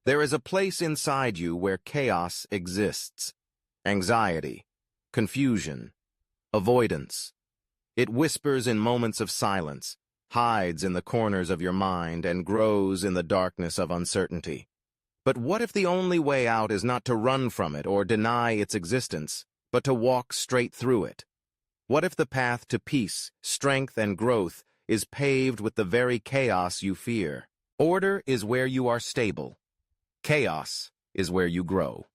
There is a place inside you where chaos exists. Anxiety, confusion, avoidance. It whispers in moments of silence, hides in the corners of your mind, and grows in the darkness of uncertainty. But what if the only way out is not to run from it or deny its existence, but to walk straight through it? What if the path to peace, strength, and growth is paved with the very chaos you fear? Order is where you are stable. Chaos is where you grow.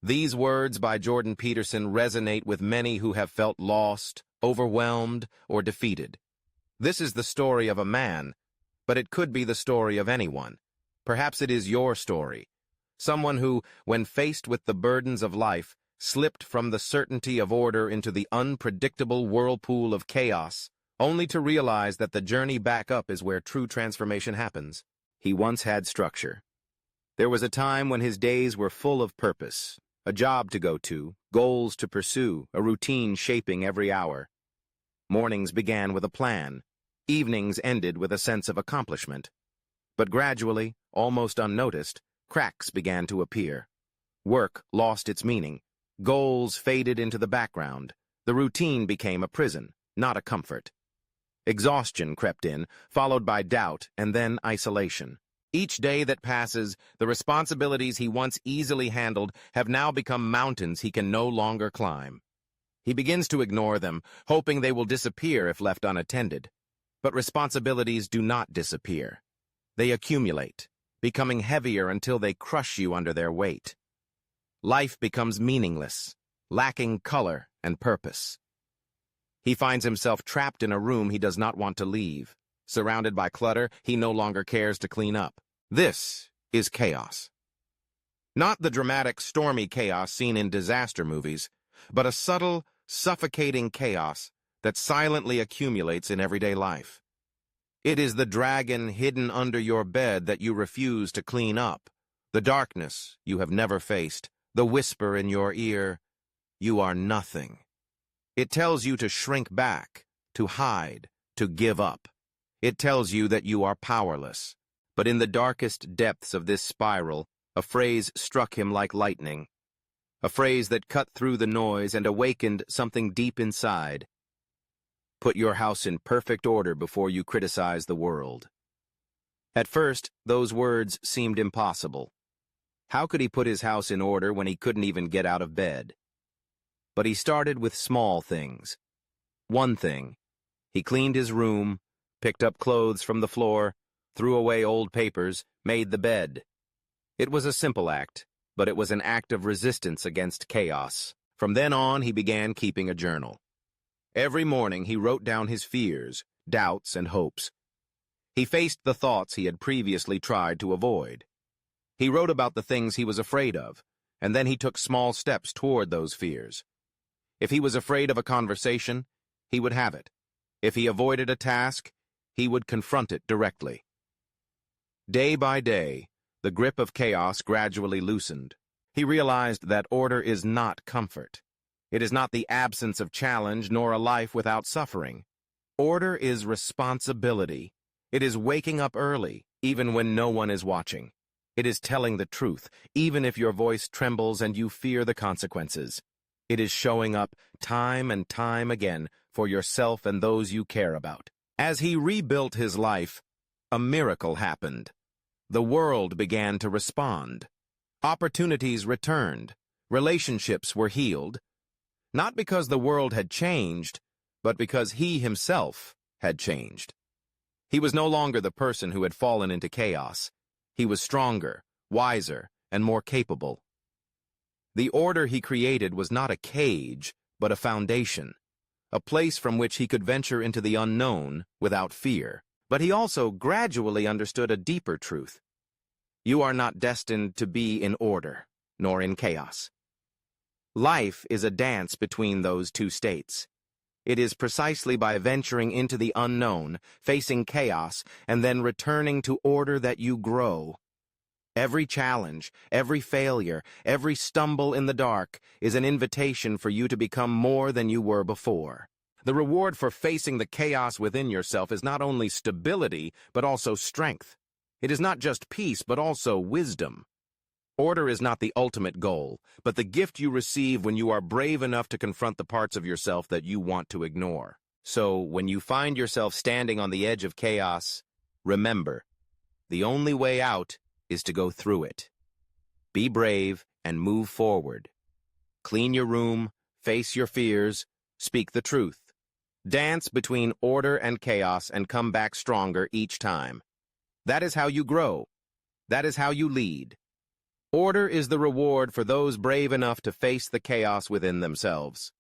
These words by Jordan Peterson resonate with many who have felt lost, overwhelmed, or defeated. This is the story of a man, but it could be the story of anyone. Perhaps it is your story. Someone who, when faced with the burdens of life, slipped from the certainty of order into the unpredictable whirlpool of chaos, only to realize that the journey back up is where true transformation happens. He once had structure. There was a time when his days were full of purpose, a job to go to, goals to pursue, a routine shaping every hour. Mornings began with a plan. Evenings ended with a sense of accomplishment. But gradually, almost unnoticed, cracks began to appear. Work lost its meaning. Goals faded into the background. The routine became a prison, not a comfort. Exhaustion crept in, followed by doubt and then isolation. Each day that passes, the responsibilities he once easily handled have now become mountains he can no longer climb. He begins to ignore them, hoping they will disappear if left unattended. But responsibilities do not disappear. They accumulate, becoming heavier until they crush you under their weight. Life becomes meaningless, lacking color and purpose. He finds himself trapped in a room he does not want to leave, surrounded by clutter he no longer cares to clean up. This is chaos. Not the dramatic, stormy chaos seen in disaster movies, but a subtle, suffocating chaos that silently accumulates in everyday life. It is the dragon hidden under your bed that you refuse to clean up, the darkness you have never faced, the whisper in your ear, "You are nothing." It tells you to shrink back, to hide, to give up. It tells you that you are powerless. But in the darkest depths of this spiral, a phrase struck him like lightning. A phrase that cut through the noise and awakened something deep inside. Put your house in perfect order before you criticize the world. At first, those words seemed impossible. How could he put his house in order when he couldn't even get out of bed? But he started with small things. One thing. He cleaned his room, picked up clothes from the floor, threw away old papers, made the bed. It was a simple act, but it was an act of resistance against chaos. From then on, he began keeping a journal. Every morning, he wrote down his fears, doubts, and hopes. He faced the thoughts he had previously tried to avoid. He wrote about the things he was afraid of, and then he took small steps toward those fears. If he was afraid of a conversation, he would have it. If he avoided a task, he would confront it directly. Day by day, the grip of chaos gradually loosened. He realized that order is not comfort. It is not the absence of challenge nor a life without suffering. Order is responsibility. It is waking up early, even when no one is watching. It is telling the truth, even if your voice trembles and you fear the consequences. It is showing up time and time again for yourself and those you care about. As he rebuilt his life, a miracle happened. The world began to respond. Opportunities returned. Relationships were healed. Not because the world had changed, but because he himself had changed. He was no longer the person who had fallen into chaos. He was stronger, wiser, and more capable. The order he created was not a cage, but a foundation, a place from which he could venture into the unknown without fear. But he also gradually understood a deeper truth. You are not destined to be in order, nor in chaos. Life is a dance between those two states. It is precisely by venturing into the unknown, facing chaos, and then returning to order that you grow. Every challenge, every failure, every stumble in the dark is an invitation for you to become more than you were before. The reward for facing the chaos within yourself is not only stability, but also strength. It is not just peace, but also wisdom. Order is not the ultimate goal, but the gift you receive when you are brave enough to confront the parts of yourself that you want to ignore. So, when you find yourself standing on the edge of chaos, remember, the only way out is to go through it. Be brave and move forward. Clean your room, face your fears, speak the truth. Dance between order and chaos and come back stronger each time. That is how you grow. That is how you lead. Order is the reward for those brave enough to face the chaos within themselves.